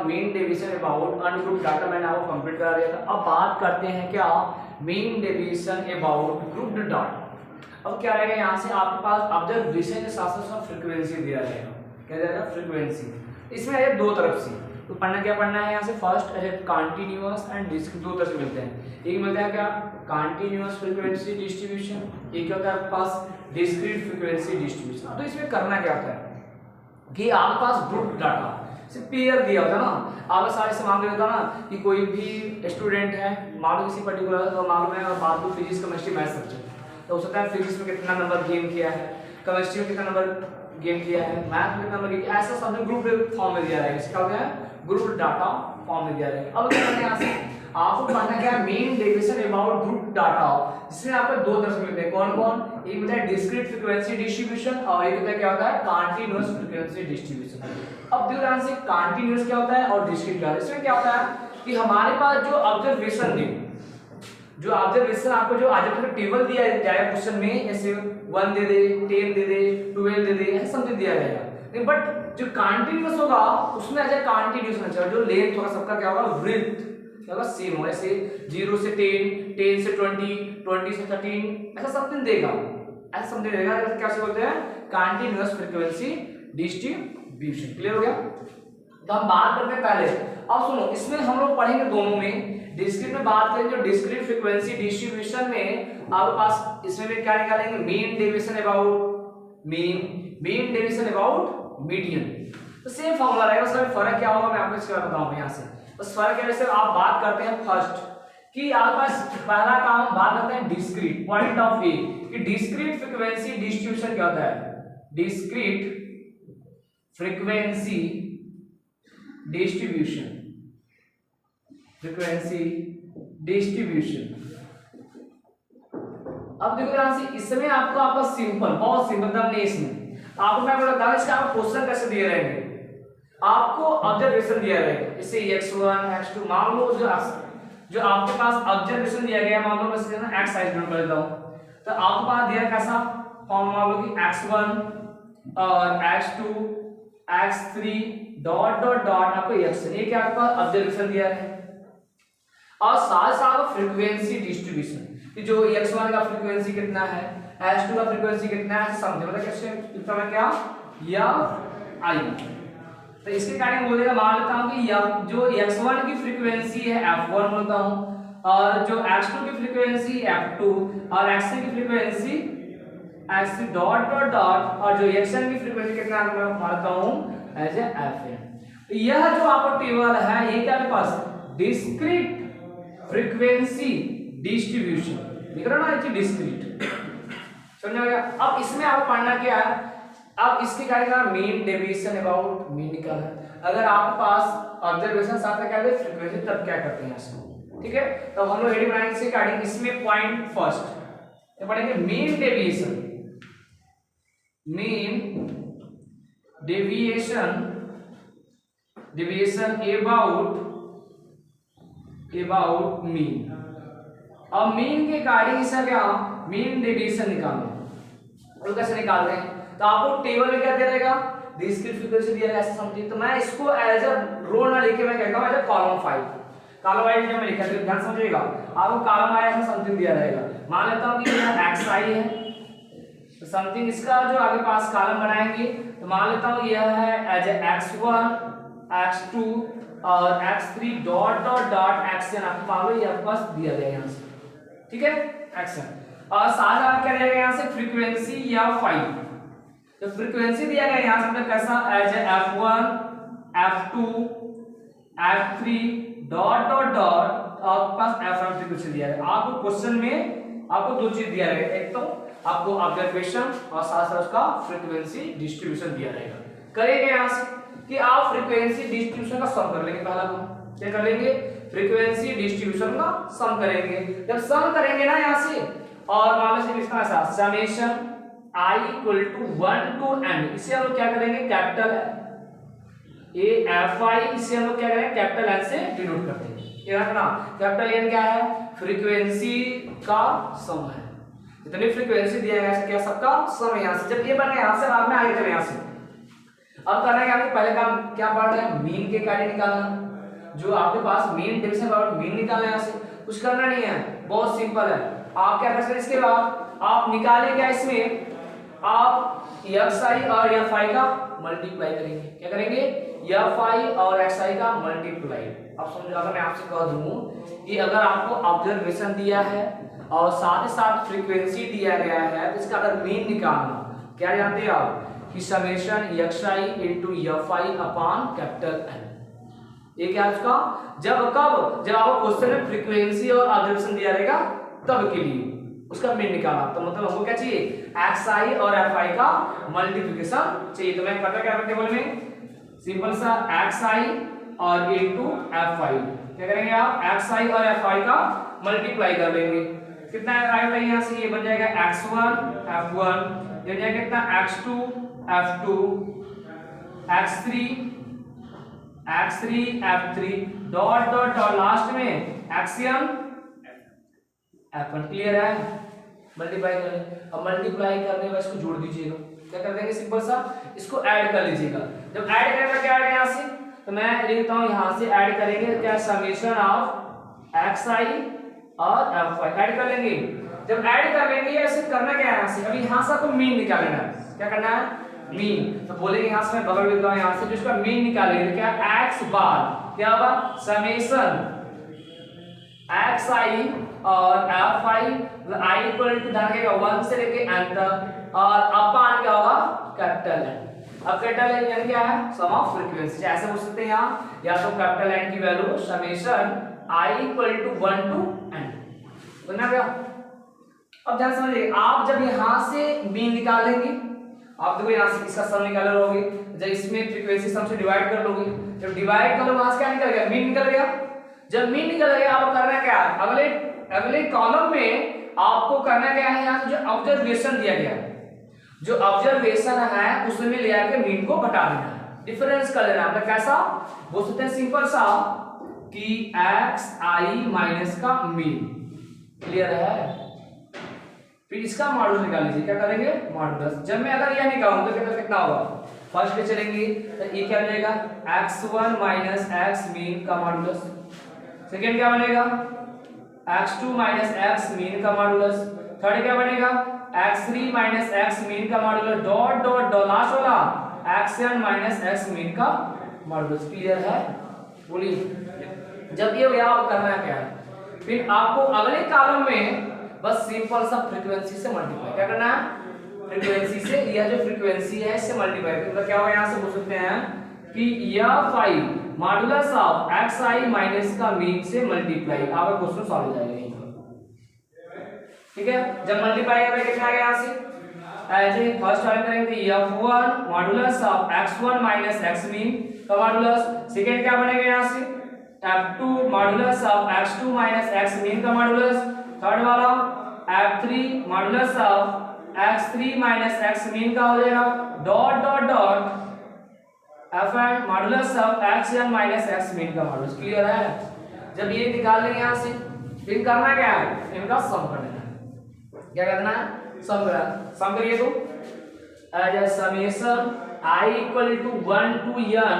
Mean deviation about ungroup data मैंने आपको complete करा दिया था। अब बात करते हैं क्या mean deviation about grouped data. अब क्या रहेगा यहाँ से आपके पास ऑब्जर्वेशन के साथ साथ फ्रीक्वेंसी दिया रहेगा। क्या दिया जाएगा? फ्रीक्वेंसी। इसमें है दो तरफ से, तो पढ़ना क्या पढ़ना है यहाँ से, फर्स्ट है कंटिन्यूअस एंड डिस्क्रीट, दो तरफ से मिलते हैं। एक मिलता है क्या कंटिन्यूअस फ्रीक्वेंसी डिस्ट्रीब्यूशन, एक होता है आपके पास डिस्क्रीट फ्रीक्वेंसी डिस्ट्रीब्यूशन। तो इसमें करना क्या होता है कि आपके पास ग्रुप डाटा से पेयर दिया होता है ना, आपके सारे से मान होता ना कि कोई भी स्टूडेंट है, मान लो किसी पर्टिकुलर, तो मालूम है बात को फिजिक्स केमिस्ट्री मैथ सब्जेक्ट, तो हो सकता है फिजिक्स में कितना नंबर गेन किया है, केमिस्ट्री में कितना नंबर गेन किया है, मैथ में कितना नंबर गेन किया, ऐसा सब ग्रुप फॉर्म में दिया रहेगा। इसका क्या है? ग्रुप डाटा फॉर्म में दिया रहेगा। अब क्या करना है यहाँ से आपको पढ़ना क्या है main deviation about group data, जिसमें आपको दो तरह से मिलते हैं। कौन कौन? एक होता है डिस्क्रीट फ्रीक्वेंसी डिस्ट्रीब्यूशन और एक होता है क्या होता है कंटीन्यूअस फ्रीक्वेंसी डिस्ट्रीब्यूशन। अब ध्यान से कंटीन्यूअस क्या होता है और डिस्क्रीट क्या होता है। इसमें क्या होता है कि हमारे पास जो ऑब्जर्वेशन दी, जो ऑब्जर्वेशन आपको जो ऑब्जर्वेशन टेबल दिया जाएगा क्वेश्चन में, जैसे 1 दे दे, 10 दे दे, 12 दे दे, ऐसा समझ दिया जाएगा। बट जो कंटीन्यूअस होगा उसमें ऐसे कंटीन्यूअस होना चाहिए, जो लेंथ होगा सबका क्या होगा विड्थ क्या होगा सेम होगा। जैसे 0 से 10, 10 से 20, 20 से 13, ऐसा समथिंग देगा, ऐसा समथिंग देगा। क्या से बोलते हैं कंटीन्यूअस फ्रीक्वेंसी डिस्ट्रीब्यूशन। क्लियर हो गया? तो हम बात करते हैं पहले। अब सुनो, इसमें हम लोग पढ़ेंगे दोनों में। डिस्क्रीट में बात करेंगे जो डिस्क्रीट फ्रीक्वेंसी डिस्ट्रीब्यूशन में आपके पास इसमें भी क्या निकालेंगे mean deviation about mean deviation about median. तो सेम फॉर्मूला रहेगा, उसमें फर्क क्या होगा मैं आपको इसके बाद बताऊंगा यहाँ से। बस फर्क है, जैसे आप बात करते हैं फर्स्ट कि आपके पास पहला काम बात करते हैं डिस्क्रीट पॉइंट ऑफ ए कि डिस्क्रीट फ्रीक्वेंसी डिस्ट्रीब्यूशन क्या होता है। डिस्क्रीट फ्रीक्वेंसी डिस्ट्रीब्यूशन अब देखो यहां से इसमें आपको आपका सिंपल बहुत सिंपल दम नहीं, इसमें आपको मैं बोला इसका आपको क्वेश्चन कैसे दिए रहेंगे, आपको ऑब्जर्वेशन दिया रहेगा। जैसे x1 x2 मान लो जो आपके पास ऑब्जर्वेशन दिया गया, मान लो मैं x साइज नोट कर देता हूं, तो आपके पास दिया कैसा फॉर्म, मान लो कि x1 और x2 x3 dot dot dot आपको xn, ये क्या आपका ऑब्जर्वेशन दिया है। और साथ साथ फ्रीक्वेंसी डिस्ट्रीब्यूशन कि जो x1 का फ्रीक्वेंसी कितना है, x2 का फ्रीक्वेंसी कितना है, समझे मतलब कैसे कितना है क्या या i। तो इसके कारण बोलेगा मान लेता हूं कि जो x1 की फ्रीक्वेंसी है f1 बोलता हूं, और जो x2 की फ्रीक्वेंसी f2 और x3 की frequency x3 dot dot dot, और जो xn की फ्रीक्वेंसी कितना है मैं मानता हूं एज ए fn। यह जो आपका टेबल है ये क्या है पास डिस्क्रीट फ्रीक्वेंसी डिस्ट्रीब्यूशन लिख रहा ना, डिस्क्रीट समझ आ गया। अब इसमें आपको पढ़ना क्या है, अब इसके क्या मीन डेविएशन अबाउट मीन निकालना। अगर आपके पास ऑब्जर्वेशन साथ में क्या है फ्रीक्वेंसी, तब क्या करते हैं इसको, ठीक है। तो हम लोग हेडिंग बनाएंगे इसके अकॉर्डिंग। इसमें पॉइंट फर्स्ट ये पढ़ेंगे मीन डेविएशन अबाउट मीन। अब मीन के अकॉर्डिंग इसका क्या मीन डेविएशन निकालना। और कैसे निकालते हैं, तो आपको टेबल में क्या दे देगा डिस्क्रीट फ्रीक्वेंसी दिया है ऐसा समझिए। तो मैं इसको एज अ रो ना लिखे मैं कहता हूं as a column 5 column wise जब मैं लिखा तो ध्यान समझिएगा, आपको कॉलम वाइज ऐसा समथिंग दिया रहेगा। मान लेता हूं कि यह xi है, तो समथिंग इसका जो आगे पास कॉलम बनाएंगे तो मान लेता हूं यह है एज ए x1 x2 और x3 dot dot dot xn आपको मान लो ये आपके पास दिया गया यहां से, ठीक है xn। और साथ आप क्या रहेगा यहां से फ्रीक्वेंसी या 5, तो फ्रीक्वेंसी दिया गया यहां से मतलब कैसा as a f1 f2 f3 dot dot dot आपके पास f1 फ्रीक्वेंसी दिया है। आपको क्वेश्चन में आपको दो चीज दिया रहेगा, एक तो आपको ऑब्जर्वेशन और साथ साथ उसका फ्रीक्वेंसी डिस्ट्रीब्यूशन दिया रहेगा। करेंगे यहां से कि आप फ्रीक्वेंसी डिस्ट्रीब्यूशन का सम कर लेंगे। पहला काम क्या कर लेंगे फ्रीक्वेंसी डिस्ट्रीब्यूशन का सम करेंगे। जब सम करेंगे ना यहां से, और मान लो इसका ऐसा summation i equal to 1 to n, इसे हम लोग क्या करेंगे कैपिटल ए एफ आई, इसे हम लोग क्या करेंगे कैपिटल एन से डिनोट करते हैं। ये रखना कैपिटल एन क्या है फ्रीक्वेंसी का सम है, जितनी फ्रीक्वेंसी दिया गया है क्या सबका सम। यहां से जब ये बन गया यहां से बाद में आगे चले यहां से। अब करना है आपको, पहले काम क्या पढ़ रहे हैं, मीन के कार्य निकालना। जो आपके पास मीन डिवीजन बाय मीन निकालना है, यहाँ से कुछ करना नहीं है, बहुत सिंपल है। आप क्या कर सकते हैं, इसके बाद आप निकालें क्या, इसमें आप xi और fi का मल्टीप्लाई करेंगे। क्या करेंगे, fi और xi का मल्टीप्लाई। अब समझो, अगर मैं आपसे कह दूं कि अगर आपको ऑब्जर्वेशन दिया है और साथ ही साथ फ्रीक्वेंसी दिया गया है, तो इसका अगर मीन निकालना, क्या जानते हैं आप कि summation xi into fi upon capital N। ये क्या है उसका, जब कब, जब आपको क्वेश्चन में फ्रीक्वेंसी और ऑब्जर्वेशन दिया रहेगा तब के लिए उसका मीन निकालना। तो मतलब हमको क्या चाहिए, xi और fi का मल्टीप्लिकेशन चाहिए। तो मैं पता क्या टेबल में, सिंपल सा xi और इनटू fi, क्या करेंगे आप, xi और fi का मल्टीप्लाई कर लेंगे। कितना आएगा यहाँ से, ये बन जाएगा x1 f1, ये बन जाएगा कितना x2 f2, x3 f3 dot dot dot last में xn f1। क्लियर है, मल्टीप्लाई करें। अब मल्टीप्लाई करने में इसको जोड़ दीजिएगा, क्या कर देंगे, सिंपल सा इसको ऐड कर लीजिएगा। जब ऐड करेंगे क्या आएगा यहाँ से, तो मैं लिखता हूँ यहाँ से ऐड करेंगे क्या, समेशन ऑफ xi और fi ऐड कर लेंगे। जब ऐड कर लेंगे ऐसे करना क्या है, यहाँ से अभी यहाँ से आपको मीन निकालना है। क्या करना है, मीन। तो बोलेंगे यहाँ से मैं बगल लिखता हूँ, यहाँ से जिसका मीन निकालेंगे क्या, x बार क्या होगा, समेशन xi और fi, i इक्वल टू ध्यान रखिएगा 1 से लेके n तक, और अपान क्या होगा, कैपिटल N। अब कैपिटल N यानी क्या है, सम ऑफ फ्रीक्वेंसी। ऐसे बोल सकते हैं यहाँ, या तो कैपिटल N की value summation i equal to 1 to n, समझना क्या। अब ध्यान समझिए, आप जब यहाँ से मीन निकालेंगे, आप देखो यहाँ से इसका सम निकाल लोगे, जब इसमें फ्रीक्वेंसी सम से डिवाइड कर लोगे, जब डिवाइड करोगे वहां से क्या निकल गया, मीन निकल गया। जब मीन निकल गया, आप करना क्या है, अगले कॉलम में आपको करना क्या है, यहाँ से जो ऑब्जर्वेशन दिया गया है, जो ऑब्जर्वेशन है उसमें ले आके मीन को घटा देना है, डिफरेंस कर देना है। मतलब कैसा बोल सकते हैं, सिंपल सा कि xi माइनस का मीन। क्लियर है, फिर इसका मॉडुलस निकाल लीजिए। क्या करेंगे, मॉडुलस। जब मैं अगर यह निकालूं तो कितना होगा, फर्स्ट पे चलेंगे तो ये क्या बनेगा, x1 माइनस x मीन का मॉडुलस। सेकेंड क्या बनेगा, x2 माइनस x मीन का मॉडुलस। थर्ड क्या बनेगा, x3 माइनस x मीन का modulus, dot dot dot last वाला xn माइनस x मीन का मॉडुलस। क्लियर है, बोलिए। जब ये हो गया, आप करना है क्या है, फिर आपको अगले कॉलम में बस सिंपल सा फ्रीक्वेंसी से मल्टीप्लाई। क्या करना है, फ्रीक्वेंसी से, यह जो फ्रीक्वेंसी है इससे मल्टीप्लाई। मतलब क्या होगा, यहाँ से बोल सकते हैं कि यह phi modulus of xi minus का मीन से मल्टीप्लाई। आपका क्वेश्चन सॉल्व हो जाएगा यहीं पर। ठीक है, जब मल्टीप्लाई करेंगे कितना आ गया, यहाँ से ऐसे फर्स्ट वाले करेंगे f1 modulus of x1 minus x mean का मॉडुलस। सेकंड क्या बनेगा, यहाँ से f2 modulus of x2 minus x mean का मॉडुलस। थर्ड वाला f3 modulus of x3 minus x mean का हो जाएगा, dot dot dot fn modulus of xn minus x mean का मॉडुलस। क्लियर है, जब ये निकाल लेंगे यहाँ से, फिर करना क्या है, इनका सम कर देना है। क्या करना है, सम करना। सम करिए तो as a summation i equal to 1 to n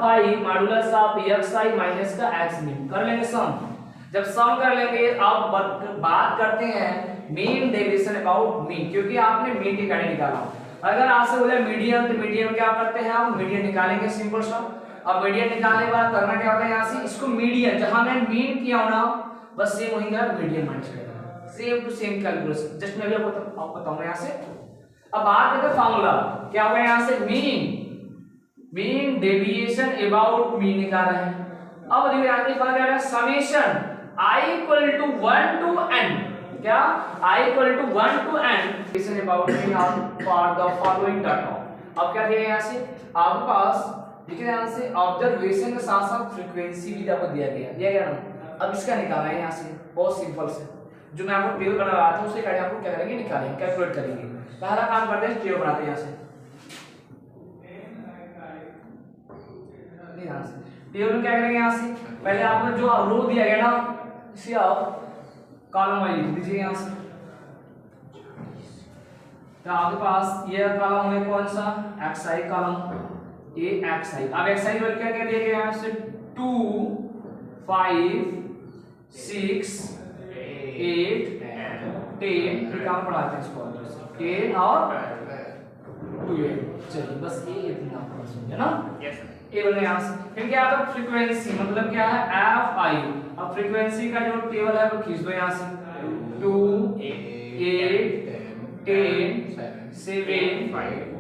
fi modulus of xi minus का x मीन। कर लेंगे सम। जब सम कर लेंगे, आप बात करते हैं मीन डेविएशन अबाउट मीन, क्योंकि आपने मीन की कार्य निकाला। अगर आपसे बोले मीडियन, तो मीडियन क्या करते हैं, आप मीडियन निकालेंगे, सिंपल सा। अब मीडियन निकालने के बाद करना क्या होता है, यहाँ से इसको मीडियन जहां मैं मीन किया हूं ना, बस सेम वही का मीडियन माइनस करेगा, same to same calculation. Just मैं आपको बताऊंगा यहाँ से। अब बात करते हैं फार्मूला, क्या होगा यहाँ से, मीन डेविएशन अबाउट मीन निकाल रहे हैं। अब देखिए यहाँ पे फॉर्मूला क्या है, summation i equal to 1 to n, क्या i equal to 1 to n deviation about mean for the following data. अब क्या दिया यहाँ से, आपके पास देखिए यहाँ से ऑब्जर्वेशन के साथ साथ फ्रीक्वेंसी भी आपको दिया गया ना। अब इसका निकालना है यहाँ से, बहुत सिंपल से, जो मैं आपको टेबल बना रहा था उससे कार्य आपको क्या करेंगे, निकालेंगे, कैलकुलेट करेंगे। पहला काम करते हैं, टेबल बनाते हैं यहाँ से। टेबल में क्या करेंगे, यहाँ से पहले आपको जो रो दिया गया ना, इसे आप कॉलम वाइज लिख दीजिए यहाँ से। तो आपके पास ये कॉलम है कौन सा, xi कॉलम, ए एक्स आई। अब एक्स आई वैल्यू क्या क्या दिया गया यहाँ से 2 5 6 8 10 काम पढ़ाते हैं इसको 10 और 2 चलिए बस ये इतना समझे ना। यस ए बोलने यहाँ से फिर क्या आता है फ्रीक्वेंसी मतलब क्या है एफ आई। अब फ्रीक्वेंसी का जो टेबल है वो खींच दो यहाँ से 2 8 10 7 8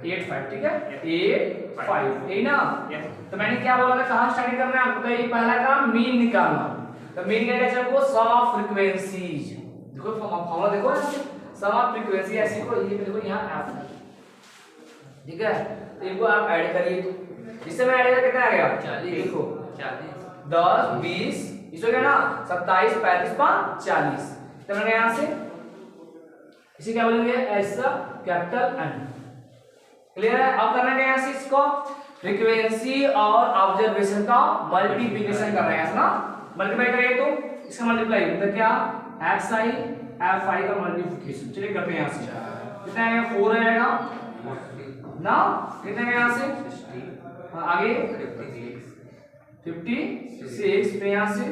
5 ठीक है 8 5 यही ना। तो मैंने क्या बोला था कहाँ स्टार्टिंग करना है आपको। ये पहला काम मीन निकालना। तो मीन क्या कहते हैं वो सम ऑफ फ्रीक्वेंसीज। देखो फॉर्मूला देखो सम ऑफ फ्रीक्वेंसी ऐसी को ये देखो यहाँ एफ ठीक है। तो इनको आप ऐड करिए तो इससे मैं ऐड करके कितना आ गया 40 देखो 10 20 इसको क्या ना 27 35 5 40। तो मैंने यहाँ से इसे क्या बोलेंगे ऐसा कैपिटल एन क्लियर है। अब करना क्या यहाँ से इसको फ्रीक्वेंसी और ऑब्जर्वेशन का मल्टीप्लिकेशन कर रहे हैं ना। मल्टीप्लाई करेंगे तो इसका मल्टीप्लाई मतलब क्या एक्स आई एफ आई का मल्टीप्लिकेशन। चलिए करते हैं यहाँ से कितना आएगा 4 आएगा ना कितना आएगा यहाँ से आगे 56 पे यहाँ से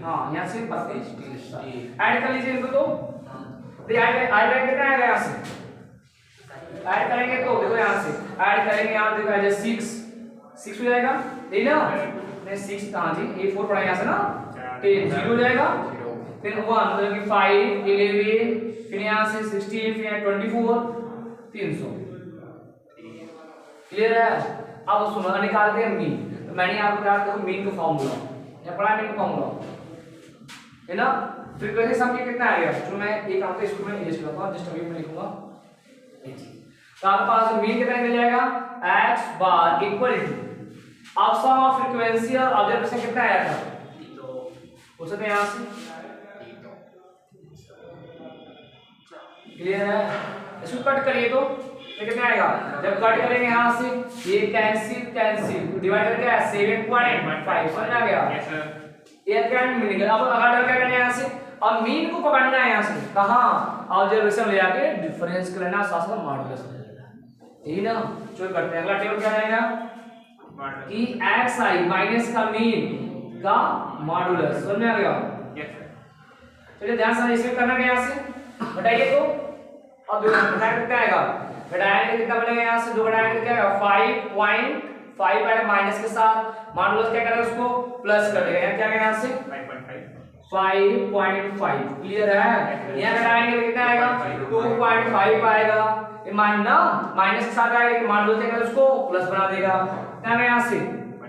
हाँ यहाँ से 32 ऐड कर लीजिए इनको तो ऐड कितना आएगा यहाँ से ऐड करेंगे तो देखो यहाँ से ऐड करेंगे यहाँ देखो ऐसे 6 हो जाएगा यही ना नहीं 6 हाँ जी ये 4 पड़ा यहाँ से ना 10 0 हो जाएगा फिर 1 मतलब कि 5 11 फिर यहाँ से 16 फिर यहाँ 24 300 क्लियर है। अब सुनो निकालते हैं मीन। तो मैंने आपको कहा देखो मीन का फॉर्मूला या पढ़ा मीन का फॉर्मूला है ना। फ्रीक्वेंसी सम कितना आएगा जो मैं एक आपको इसको मैं इरेज करता हूं जस्ट अभी मैं लिखूंगा तो आपके पास मीन कितना मिल जाएगा x बार इक्वल टू अब सम ऑफ फ्रीक्वेंसी और ऑब्जर्वेशन कितना आया था पूछ सकते हैं यहां से क्लियर है। इसको कट करिए तो कितना आएगा जब कट करेंगे यहां से ये कैंसिल डिवाइड करके आया 7.5 समझ आ गया ये क्या मीनिंग है। अब अगर क्या करना है यहां से अब मीन को पकड़ना है यहां से कहां ऑब्जर्वेशन ले जाके डिफरेंस कर लेना साथ साथ मॉडुलस ले लेना यही ना। जो करते हैं अगला टेबल क्या रहेगा कि एक्स आई माइनस का मीन का मॉडुलस समझ में आ गया। चलिए ध्यान से इसे करना है यहां से बताइए तो अब दो घटाएंगे कितना आएगा घटाएंगे कितना बनेगा यहां से 2 घटाएंगे क्या आएगा 5.5 आएगा माइनस के साथ मॉडुलस क्या करेगा उसको प्लस कर देगा क्या करेगा यहां से 5.5 क्लियर है। यहाँ घटाएंगे कितना आएगा 2.5 आएगा ये माइनस के साथ आएगा कि मान लो क्या उसको प्लस बना देगा क्या आएगा यहाँ से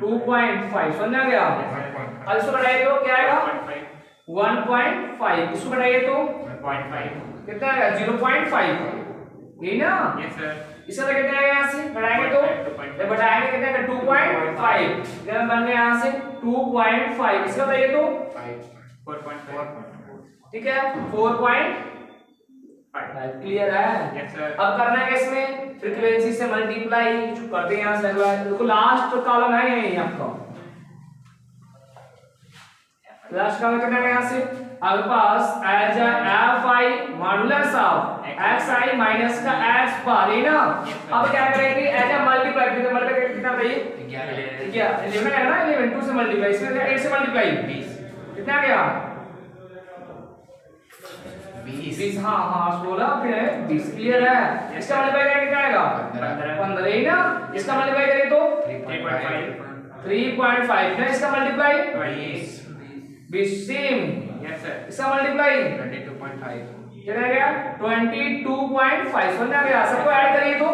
2.5 समझ आ गया। अब इसको घटाइए तो क्या आएगा 1.5 इसको घटाइए तो 1.5 कितना आएगा 0.5 यही ना इसका कितना आएगा यहाँ से घटाएंगे तो घटाएंगे कितना आएगा 2.5 जब बन गया यहाँ से 2.5 इसका बताइए तो 4.4 ठीक है 4.5 क्लियर है। अब करना है इसमें फ्रीक्वेंसी से मल्टीप्लाई करते हैं यहां से देखो लास्ट कॉलम है यही आपका लास्ट कॉलम कितना है यहां से आपके पास as F I modulus of x I minus का एक्स बार है ना। अब क्या करेंगे एज ए मल्टीप्लाई कितना बताइए 11 है ना 11 2 से मल्टीप्लाई इसमें 8 से मल्टीप्लाई 20 कितना गया 20 हाँ बोला फिर 20 क्लियर है। इसका मल्टीप्लाई करेंगे कितना आएगा 15 है ना। इसका मल्टीप्लाई करें तो 3.5 ना इसका मल्टीप्लाई 20 सेम इसका मल्टीप्लाई 22.5 कितना गया 22.5 समझ आ गया। सबको ऐड करिए तो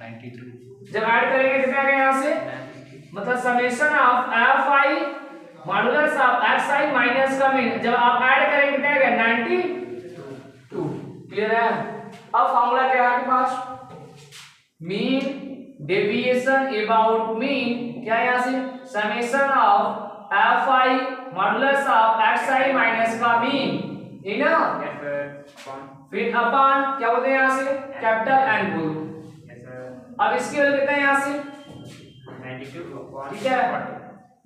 93 जब ऐड करेंगे कितना गया यहाँ से मतलब summation of F I modulus of x I minus का मीन जब आप ऐड करेंगे कितना आएगा 92 क्लियर है। अब फार्मूला क्या है आपके पास मीन डेविएशन अबाउट मीन क्या है यहाँ से summation of F I modulus of x I minus का मीन है ना फिर अपॉन क्या बोलते हैं यहाँ से कैपिटल एन बोलो। अब इसकी वैल्यू कितना है यहाँ से 92 ठीक है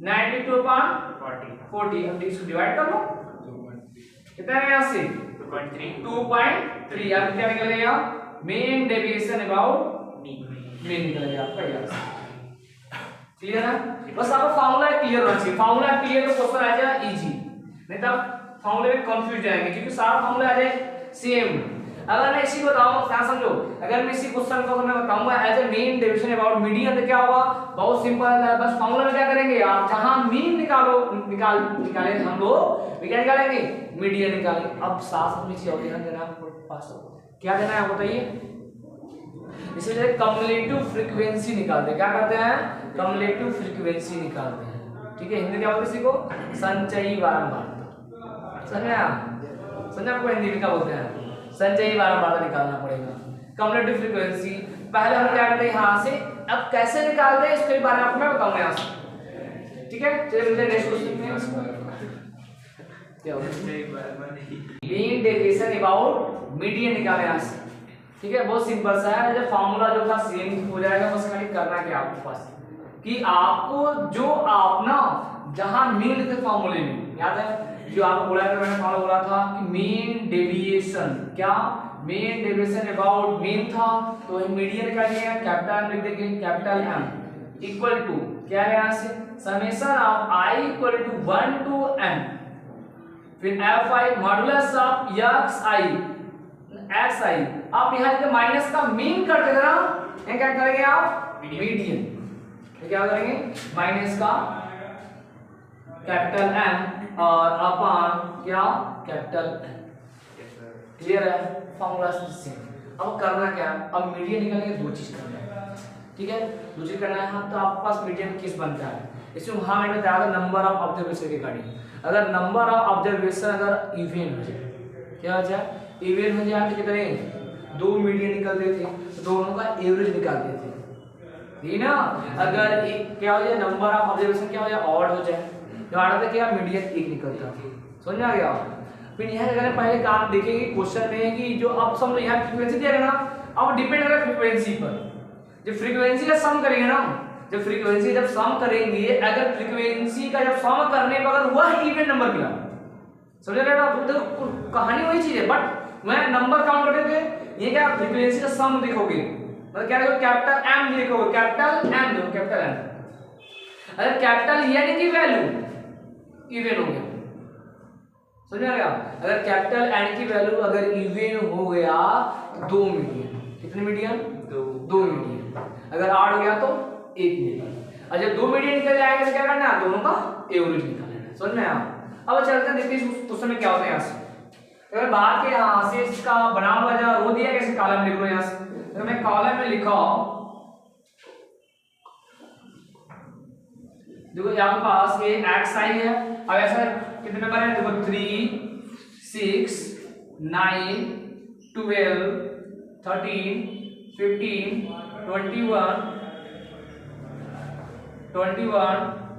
92 अपॉन 40 अब इसको डिवाइड कर लो कितना है यहाँ से 2.3 अब क्या निकलेगा मीन डेविएशन अबाउट मीन निकलेगा आपका ये आंसर। क्लियर है? बस आपका फार्मूला क्लियर होना चाहिए। फार्मूला क्लियर तो क्वेश्चन आ जाएगा इजी, नहीं तो फार्मूले में कंफ्यूज जाएंगे क्योंकि सारा फार्मूला आ जाए सेम। अगर मैं इसी बताऊं, क्या समझो, अगर मैं इसी क्वेश्चन को मैं बताऊंगा as a mean deviation about median तो क्या होगा, बहुत सिंपल है। बस फार्मूला में क्या करेंगे आप, जहां मीन निकाले हम लोग क्या निकालेंगे, मीडियन निकालेंगे। अब साथ में चीज और ध्यान देना आपको, पास क्या देना है बताइए। इसलिए कम्युलेटिव फ्रीक्वेंसी निकालते हैं, क्या करते हैं, कम्युलेटिव फ्रीक्वेंसी निकालते हैं। ठीक है, हिंदी क्या बोलते हैं इसी को, संचयी बारंबारता। समझा आपको हिंदी में क्या बोलते हैं, संचयी बारंबारता निकालना पड़ेगा। कम्युलेटिव फ्रीक्वेंसी पहले हम क्या करते हैं यहाँ से, अब कैसे निकालते हैं इसके बारे में आपको मैं बताऊंगा यहाँ से। ठीक है, चलिए मिलते हैं नेक्स्ट क्वेश्चन में। क्या मीन डेविएशन अबाउट मीडियन निकाले यहाँ से। ठीक है, बहुत सिंपल सा है, जब फार्मूला जो था सेम हो जाएगा, बस खाली करना क्या आपके पास कि आपको जो आप ना जहां मीन लिखे फार्मूले में, याद है जो आपको बोला था, मैंने फार्मूला बोला था कि मीन डेविएशन, क्या मीन डेविएशन अबाउट मीन था, तो मीडियन का लिया कैपिटल लिख देंगे, कैपिटल M इक्वल टू क्या है यहाँ से, summation of I equal to 1 to n, फिर Fi मॉडुलस ऑफ xi, आप यहाँ से माइनस का मीन कर देना, ये क्या करेंगे आप, मीडियन, तो क्या करेंगे माइनस का कैपिटल M और अपॉन क्या कैपिटल N। क्लियर है, फार्मूला सेम। अब करना क्या, अब मीडियन निकालने दो चीज करना है। ठीक है, दो चीज करना है, तो आपके पास मीडियन किस बनता है, इसमें वहां मैंने बताया था नंबर ऑफ ऑब्जर्वेशन के अकॉर्डिंग। अगर नंबर ऑफ ऑब्जर्वेशन अगर इवन हो जाए, क्या हो जाए, इवन हो जाए तो कितने, दो मीडियन निकलते थे, तो दोनों का एवरेज निकालते थे, ठीक ना। अगर एक क्या हो जाए, नंबर ऑफ ऑब्जर्वेशन क्या हो जाए, ऑड हो जाए, तो ऑड होता क्या, मीडियन एक निकलता था। समझ आ गया। फिर यहाँ अगर पहले काम देखेंगे क्वेश्चन में कि जो अब सम यहाँ फ्रीक्वेंसी दिया है ना, अब डिपेंड करेगा फ्रीक्वेंसी पर। जब फ्रीक्वेंसी का सम करेंगे ना, जब फ्रीक्वेंसी जब सम करेंगे, अगर फ्रीक्वेंसी का जब सम करने पर अगर वह इवन नंबर मिला, समझ रहे हो, तो कहानी वही चीज है, बट मैं नंबर काउंट करते थे, ये क्या फ्रीक्वेंसी का सम देखोगे, मतलब क्या देखो, कैपिटल M देखोगे, कैपिटल M देखो, कैपिटल M, अगर कैपिटल N की वैल्यू इवन हो गया, समझ आ गया। अगर कैपिटल N की वैल्यू अगर इवन हो गया तो 2 मीडियन, कितने मीडियन, 2 मीडियन, अगर ऑड हो गया तो 1 मीडियन, और जब 2 मीडियन निकल जाएगा तो क्या करना है, दोनों का एवरेज निकालना है। समझ में आया। अब चलते हैं, देखते हैं उस समय क्या होता है। यहाँ से अगर बात के यहाँ से इसका बना हुआ जहाँ रो दिया, कैसे कॉलम लिख लो, यहाँ से अगर मैं कॉलम में लिखा, देखो यहाँ पास ये xi है, अब ऐसा कितने नंबर है, देखो 3 6 9 12 13 15 21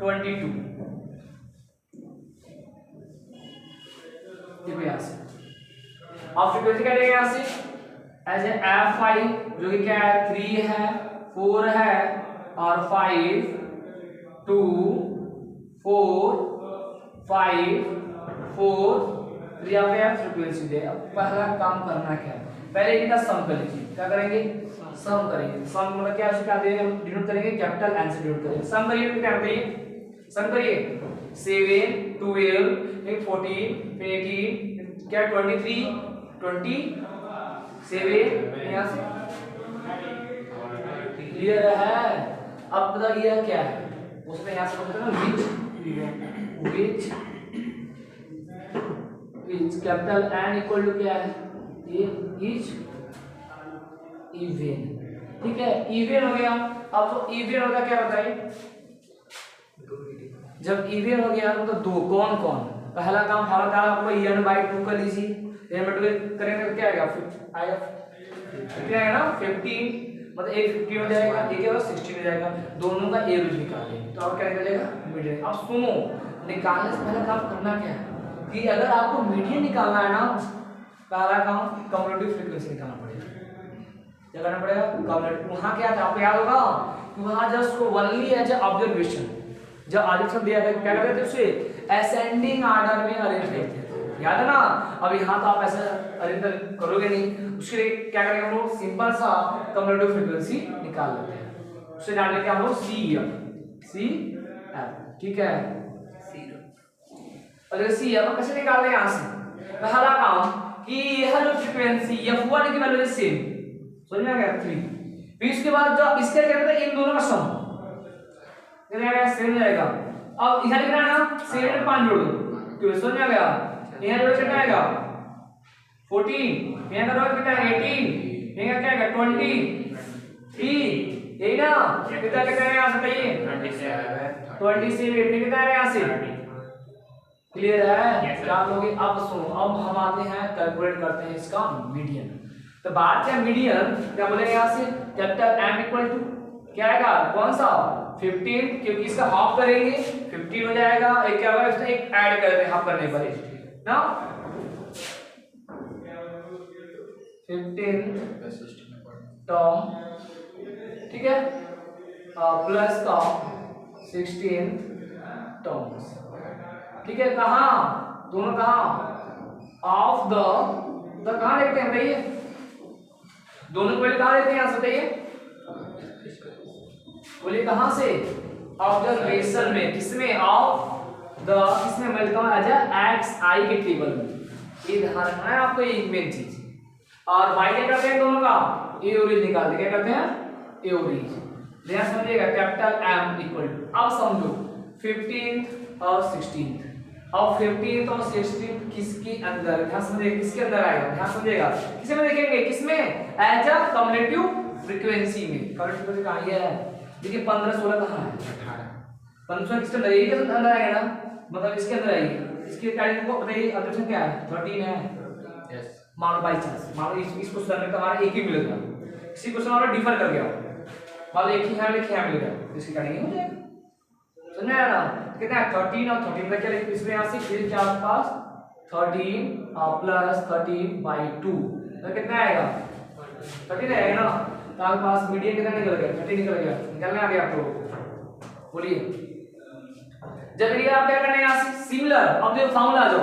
22 देखो यहाँ से आप फ्रीक्वेंसी क्या लेंगे, यहाँ से एज ए Fi जो कि क्या है, 3 है, 4 है और 5 2 4 5 4 यहाँ पे आप फ्रीक्वेंसी दे। अब पहला काम करना क्या है, पहले इनका सम कर लीजिए, क्या करेंगे, सम करेंगे। सम मतलब क्या, क्या देंगे, डिनोट करेंगे कैपिटल N से डिनोट करेंगे। सम करिए, क्या बताइए, सम करिए, 7 12 14 18 क्या 23 27 यहाँ से क्लियर है। अब बताइए क्या है, उसमें यहाँ से बोलते हैं ना which capital N equal to क्या है, ये इज इवन। ठीक है, इवन हो गया। अब तो इवन होगा क्या बताइए, जब इवन हो गया तो दो कौन कौन, पहला काम हमारा आपको n/2 कर लीजिए, n/2 करेंगे तो क्या आएगा, आएगा क्या आएगा ना 15, मतलब एक 15 हो जाएगा, एक और 16 हो जाएगा, दोनों का एवरेज निकालेंगे तो आप क्या निकलेगा, मीडियन। अब सुनो, निकालने से पहले काम करना क्या है कि अगर आपको मीडियन निकालना है ना, पहला काम कम्युलेटिव फ्रीक्वेंसी निकालना पड़ेगा। क्या करना पड़ेगा, कम्युलेटिव। वहां क्या था आपको याद होगा कि वहां जस्ट को ओनली एज ए ऑब्जर्वेशन, जब ऑब्जर्वेशन दिया था क्या करते थे, उसे असेंडिंग ऑर्डर में अरेंज करते थे। याद है ना। अब यहाँ तो आप ऐसा अरेंज करोगे नहीं, उसके लिए क्या करेंगे हम लोग, सिंपल सा कम्युलेटिव फ्रीक्वेंसी निकाल लेते हैं। उससे डाल लेंगे हम लोग सी एफ, ठीक है। अगर सी एफ कैसे निकालते हैं यहाँ से, पहला काम कि यह जो फ्रीक्वेंसी f1 की वैल्यू सेम, समझ में आ गया 3, फिर इसके बाद जो इसके क्या कहते हैं इन दोनों का सम कितना आएगा, 7 जाएगा। अब इधर कितना है ना, 7 में 5 जोड़ दो, क्यों समझ में आ गया। यहाँ जोड़ कितना आएगा 14, यहाँ का जोड़ कितना है 18, यहाँ क्या आएगा 23, यही ना। कितना कितना है यहाँ से बताइए 27, कितना है यहाँ से, क्लियर है क्या लोगे। अब सुनो, अब हम आते हैं कैलकुलेट करते हैं इसका मीडियन। तो बात क्या मीडियन क्या बोलेंगे यहाँ से, कैपिटल M इक्वल टू क्या आएगा, कौन सा 15, क्योंकि इसका हाफ करेंगे 15 हो जाएगा। एक क्या होगा, इसमें एक ऐड कर दें हाफ करने पर ना, 15 टर्म, ठीक है, प्लस का 16 टर्म्स, ठीक है। कहाँ दोनों, कहाँ ऑफ द कहाँ देखते हैं बताइए, दोनों पहले कहाँ देखते हैं यहाँ से बताइए, बोलिए कहाँ से, ऑब्जर्वेशन में, किसमें ऑफ द, किसमें मैं लिखता हूँ एज xi के टेबल में, ये ध्यान रखना है आपको, ये मेन चीज। और y क्या करते हैं दोनों का एवरेज निकालते, क्या करते हैं एवरेज, ध्यान समझिएगा, कैपिटल M इक्वल टू, अब समझो 15 और 16, अब 15 और 16 किसके अंदर, ध्यान समझिएगा किसके अंदर आएगा, ध्यान समझिएगा किसमें देखेंगे, किसमें एज अ कम्युलेटिव फ्रीक्वेंसी में, कम्युलेटिव फ्रीक्वेंसी कहां ये है, देखिए 15 16 कहां है, 15 किसके अंदर, यही के अंदर आएगा ना, मतलब इसके अंदर आएगी, इसके टाइम को बताइए ऑब्जेक्शन क्या है 13 है, यस। मान लो बाई चांस, मान लो इस क्वेश्चन में हमारा एक ही मिलेगा, इसी क्वेश्चन हमारा डिफर कर गया, मान लो एक ही है, एक ही मिल गया, इसकी कटिंग हो जाएगा, समझ में आया ना। कितना है 13 और 13 में क्या लिखें, इसमें यहाँ से फिर क्या आपके पास 13 प्लस 13/2, तो कितना आएगा 13 आएगा ना। तो आपके पास मीडियन कितना निकल गया, 30 निकल गया, निकलने आ गया आप लोग, बोलिए। जब ये आप क्या करना है यहाँ से सिमिलर, अब जो फार्मूला जो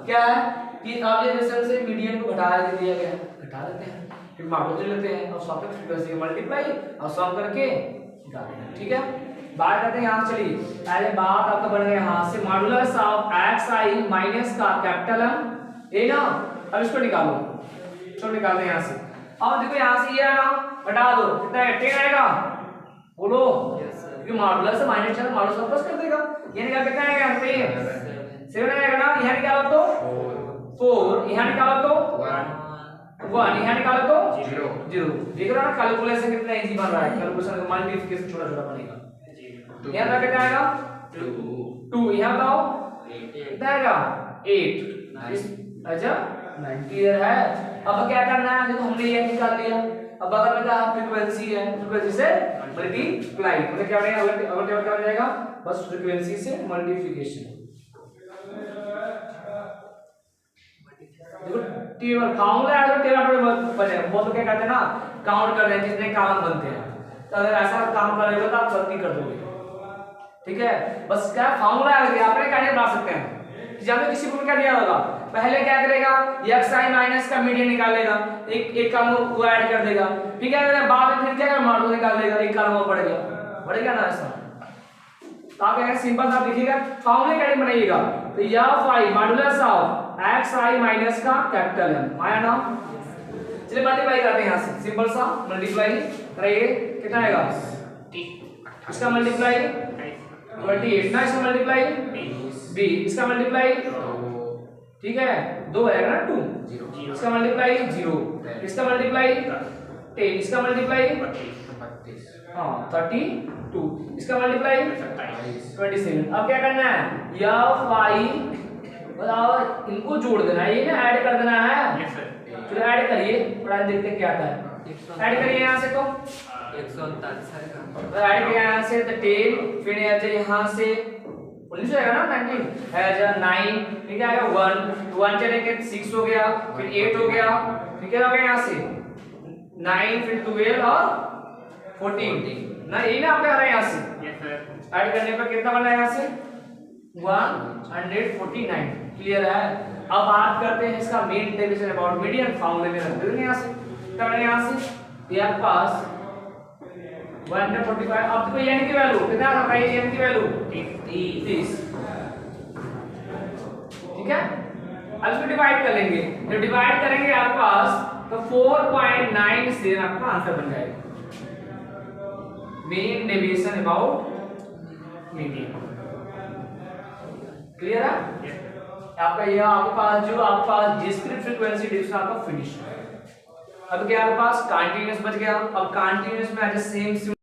क्या है कि ऑब्जर्वेशन से मीडियन को घटा दिया गया है, घटा देते हैं, फिर मॉड्यूल लेते हैं और सापेक्ष फ्रीक्वेंसी मल्टीप्लाई और सम करके निकाल देते हैं, ठीक है। बात करते हैं यहाँ, चलिए पहले बात आपका बन गया यहाँ से मॉडुलस ऑफ xi माइनस का कैपिटल M, ये ना। अब इसको निकालो, इसको निकालते हैं यहाँ से। अब देखो यहाँ से ये आएगा, घटा दो, कितना है 10 आएगा, बोलो क्योंकि मॉडुलस से माइनस है, मॉडुलस प्लस कर देगा, ये निकाल कितना आएगा यहाँ पे 7 आएगा ना, यहाँ निकालो तो 4, यहाँ निकालो तो 1, यहाँ निकालो तो 0, देख रहे हो ना कैलकुलेशन कितना इजी बन रहा है, कैलकुलेशन का मल्टीप्लिकेशन छोटा छोटा बनेगा। यहाँ तक कितना आएगा 2, यहाँ बताओ कितना आएगा 8, अच्छा 90 है। अब क्या करना है, देखो हमने ये निकाल लिया, अब अगर में कहा फ्रीक्वेंसी है, फ्रीक्वेंसी से मल्टीप्लाई, मतलब क्या बनेगा, अगर टेबल क्या हो जाएगा, बस फ्रीक्वेंसी से मल्टीप्लिकेशन, देखो टेबल फार्मूला है तो टेबल बनेगा, वो तो क्या कहते हैं ना काउंट कर रहे हैं कितने कॉलम बनते हैं, तो अगर ऐसा काम करेगा तो आप गलती कर दोगे, ठीक है। बस क्या फार्मूला है, आपने क्या नहीं बना सकते हैं, जब किसी को क्या दिया होगा, पहले क्या करेगा xi माइनस का मीडियन निकाल लेगा, एक कॉलम को ऐड कर देगा, ठीक है, बाद में फिर क्या करेगा मॉडुलस निकाल देगा, एक कॉलम और बढ़ेगा ना ऐसा। तो आप क्या सिंपल सा लिखिएगा, फार्मूले क्या बनाइएगा, तो fi modulus of xi minus का कैपिटल M आया ना। चलिए मल्टीप्लाई करते हैं यहाँ से, सिंपल सा मल्टीप्लाई करेंगे, कितना आएगा इसका मल्टीप्लाई 28 ना, इसका मल्टीप्लाई 20, इसका मल्टीप्लाई, ठीक है 2 आएगा ना 2, इसका मल्टीप्लाई 0, इसका मल्टीप्लाई 10, इसका मल्टीप्लाई 32, इसका मल्टीप्लाई 27। अब क्या करना है, या फाई और इनको जोड़ देना है, ये ना ऐड कर देना है, चलो ऐड करिए, थोड़ा देखते क्या आता है, ऐड करिए यहाँ से, तो 139 आएगा, तो ऐड किया यहाँ से तो 10, फिर यहाँ से 19 आएगा ना 19 है 9, ठीक है 1 चले के 6 हो गया, फिर 8 हो गया, ठीक है, हो गया यहाँ से 9, फिर 12 और 14 ना, यही ना आपका आ रहा है यहाँ से, ऐड करने पर कितना बना यहाँ से 149, क्लियर है। अब बात करते हैं इसका main deviation about median found में रख देंगे यहां से, तब यहां से यार पास 145। अब देखो n की वैल्यू कितना आ रहा है, n की वैल्यू 30, ठीक है। अब इसको डिवाइड कर लेंगे, जब डिवाइड करेंगे आपके पास तो 4.9 से आपका आंसर बन जाएगा main deviation about median. Clear है आपका, ये आपके पास जो आपके पास डिस्क्रीट फ्रीक्वेंसी डिवीजन आपका फिनिश है। अब क्या आपके पास कंटीन्यूअस बच गया। अब कंटीन्यूअस में एज सेम